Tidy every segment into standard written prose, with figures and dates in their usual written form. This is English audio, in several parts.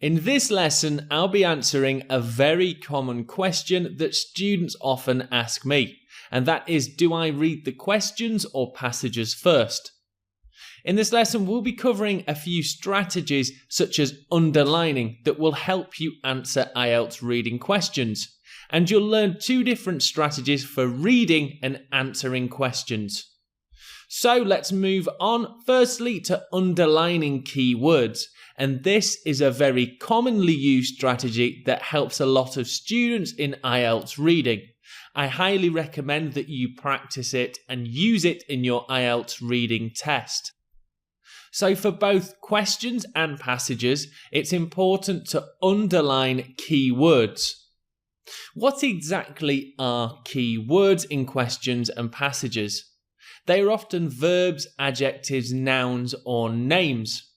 In this lesson, I'll be answering a very common question that students often ask me, and that is, do I read the questions or passages first? In this lesson, we'll be covering a few strategies such as underlining that will help you answer IELTS reading questions, and you'll learn two different strategies for reading and answering questions. So let's move on firstly to underlining keywords. And this is a very commonly used strategy that helps a lot of students in IELTS reading. I highly recommend that you practice it and use it in your IELTS reading test. So for both questions and passages, it's important to underline keywords. What exactly are keywords in questions and passages? They are often verbs, adjectives, nouns, or names.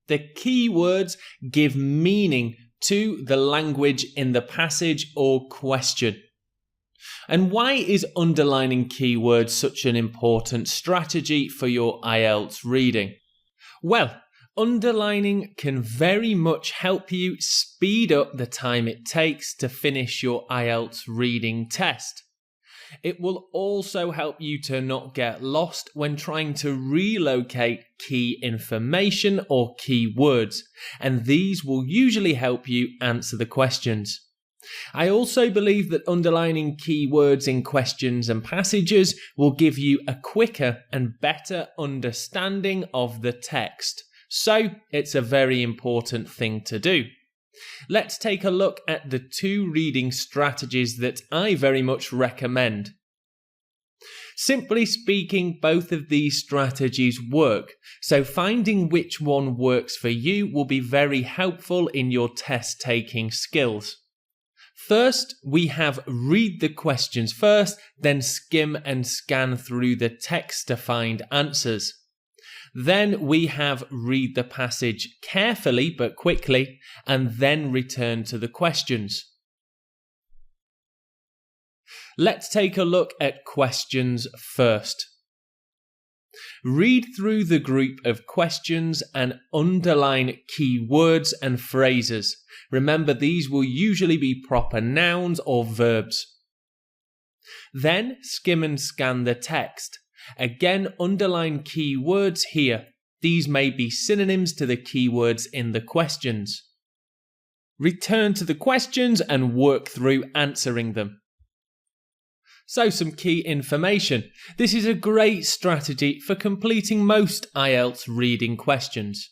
The keywords give meaning to the language in the passage or question. And why is underlining keywords such an important strategy for your IELTS reading? Well, underlining can very much help you speed up the time it takes to finish your IELTS reading test. It will also help you to not get lost when trying to relocate key information or key words, and these will usually help you answer the questions. I also believe that underlining keywords in questions and passages will give you a quicker and better understanding of the text, so it's a very important thing to do. Let's take a look at the two reading strategies that I very much recommend. Simply speaking, both of these strategies work, so finding which one works for you will be very helpful in your test-taking skills. First, we have read the questions first, then skim and scan through the text to find answers. Then we have read the passage carefully but quickly, and then return to the questions. Let's take a look at questions first. Read through the group of questions and underline key words and phrases. Remember, these will usually be proper nouns or verbs. Then skim and scan the text. Again, underline key words here. These may be synonyms to the keywords in the questions. Return to the questions and work through answering them. So some key information. This is a great strategy for completing most IELTS reading questions.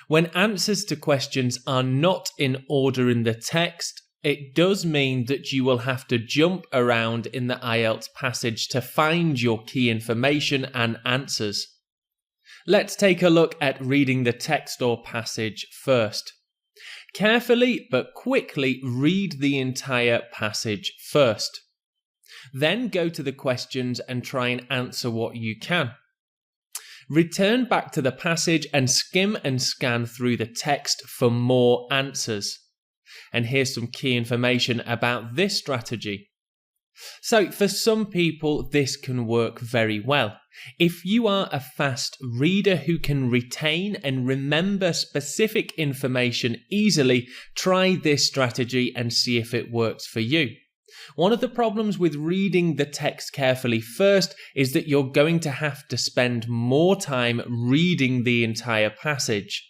When answers to questions are not in order in the text, it does mean that you will have to jump around in the IELTS passage to find your key information and answers. Let's take a look at reading the text or passage first. Carefully but quickly read the entire passage first. Then go to the questions and try and answer what you can. Return back to the passage and skim and scan through the text for more answers. And here's some key information about this strategy. So for some people, this can work very well. If you are a fast reader who can retain and remember specific information easily, try this strategy and see if it works for you. One of the problems with reading the text carefully first is that you're going to have to spend more time reading the entire passage.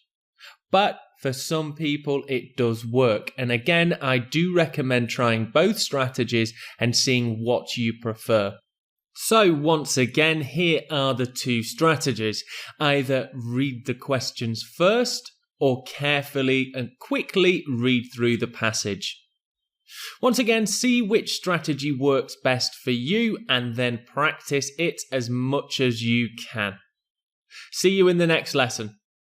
But for some people, it does work. And again, I do recommend trying both strategies and seeing what you prefer. So once again, here are the two strategies. Either read the questions first or carefully and quickly read through the passage. Once again, see which strategy works best for you and then practice it as much as you can. See you in the next lesson.